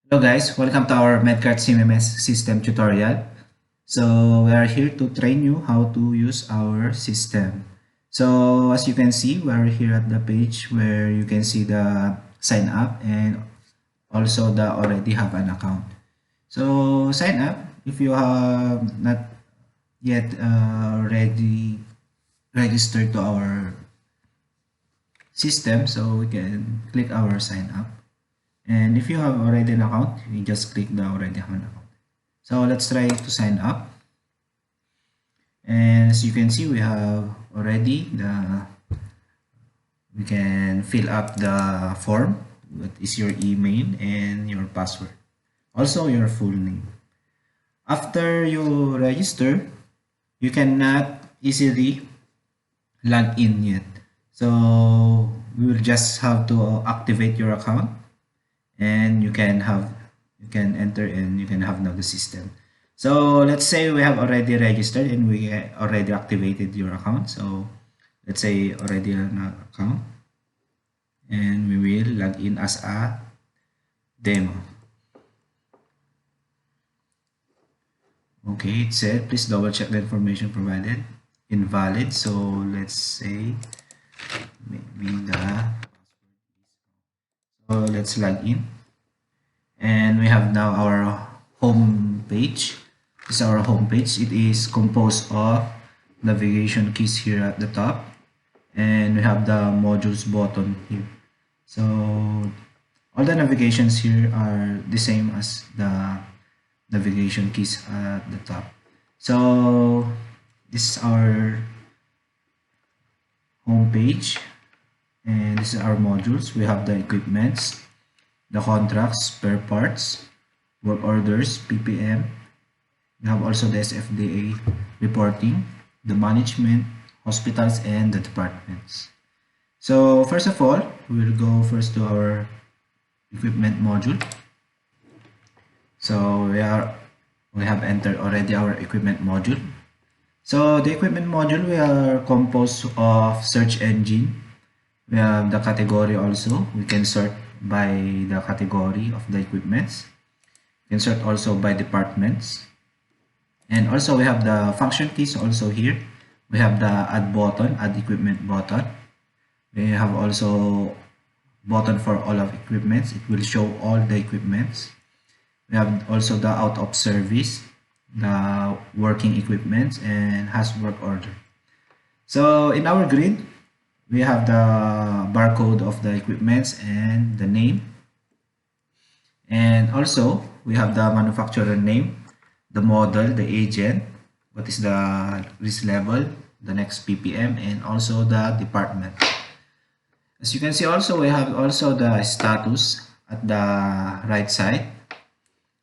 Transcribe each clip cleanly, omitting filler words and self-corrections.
Hello guys, welcome to our Medcart CMMS system tutorial. So we are here to train you how to use our system. So as you can see, we are here at the page where you can see the sign up and also the already have an account. So sign up if you have not yet ready registered to our system, so we can click our sign up. And if you have already an account, you just click the already have an account. So let's try to sign up. And as you can see, we have already we can fill up the form. What is your email and your password. Also your full name. After you register, you cannot easily log in yet. So we will just have to activate your account and you can enter and you can have now the system. So let's say we have already registered and we already activated your account. So let's say already an account and we will log in as a demo. Okay, it said please double check the information provided invalid. So let's say maybe so let's log in. And we have now our home page. This is our home page. It is composed of navigation keys here at the top, and we have the modules button here. So all the navigations here are the same as the navigation keys at the top. So this is our home page, and this is our modules. We have the equipments, the contracts, spare parts, work orders, PPM. We have also the SFDA reporting, the management, hospitals, and the departments. So first of all, we'll go first to our equipment module. So we have entered already our equipment module. So the equipment module, we are composed of search engine. We have the category also. We can sort by the category of the equipments. You can sort also by departments. And also we have the function keys also here. We have the add button, add equipment button. We have also button for all of equipments. It will show all the equipments. We have also the out of service, the working equipments, and has work order. So in our grid, we have the barcode of the equipments and the name. And also, we have the manufacturer name, the model, the agent, what is the risk level, the next PPM, and also the department. As you can see also, we have also the status at the right side.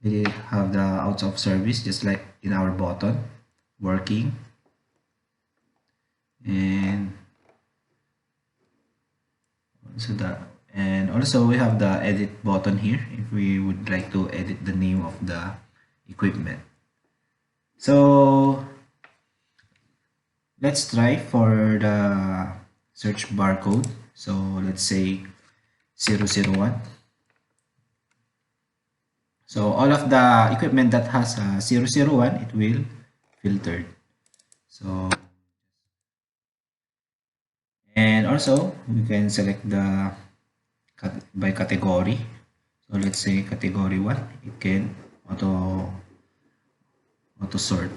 We have the out of service, just like in our button, working. And also we have the edit button here if we would like to edit the name of the equipment. So let's try for the search barcode. So let's say 001. So all of the equipment that has 001, it will filtered. So and also we can select the by category. So let's say category 1, it can auto sort.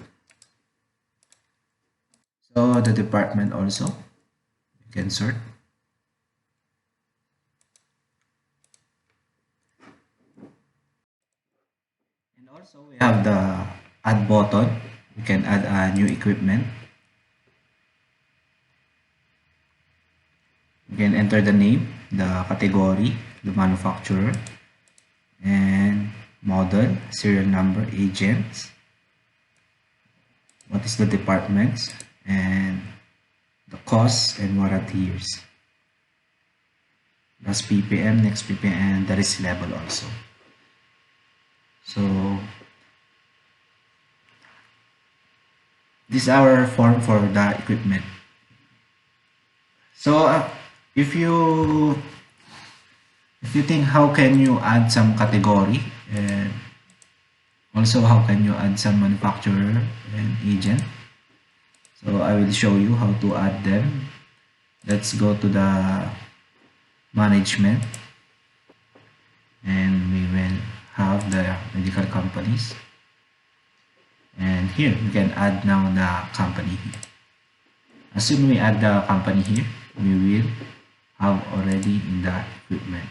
So the department also you can sort. And also we have the add button. We can add a new equipment. You can enter the name, the category, the manufacturer, and model, serial number, agents, what is the department, and the cost and warranty years. Plus PPM, next PPM, and the risk level also. So this is our form for the equipment. So if you think how can you add some category and also how can you add some manufacturer and agent. So I will show you how to add them. Let's go to the management, and we will have the medical companies, and here we can add now the company here. As soon we add the company here, we will have already in the equipment.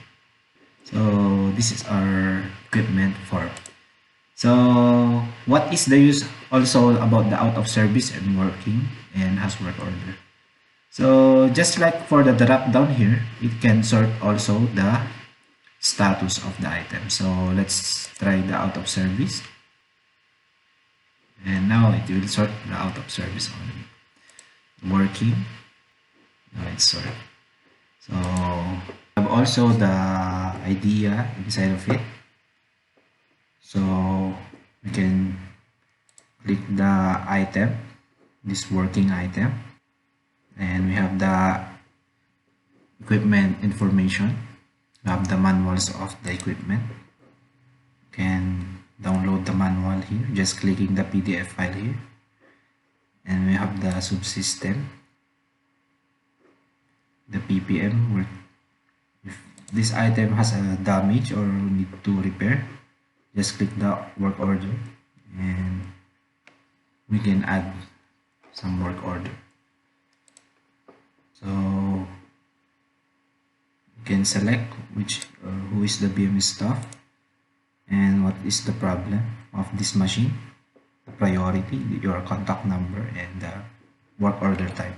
So this is our equipment form. So what is the use also about the out of service and working and has work order? So just like for the drop down here, it can sort also the status of the item. So let's try the out of service, and now it will sort the out of service only. Working, now it's sort. So we have also the idea inside of it. So we can click the item, this working item, and we have the equipment information. We have the manuals of the equipment. You can download the manual here, just clicking the PDF file here. And we have the subsystem, the ppm, where if this item has a damage or need to repair, just click the work order and we can add some work order. So you can select who is the BMS staff and what is the problem of this machine, the priority, your contact number, and the work order type.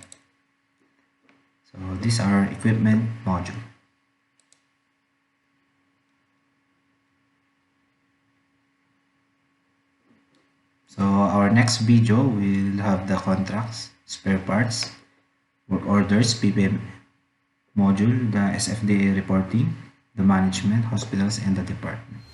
So these are equipment module. So our next video will have the contracts, spare parts, work orders, PPM module, the SFDA reporting, the management, hospitals, and the department.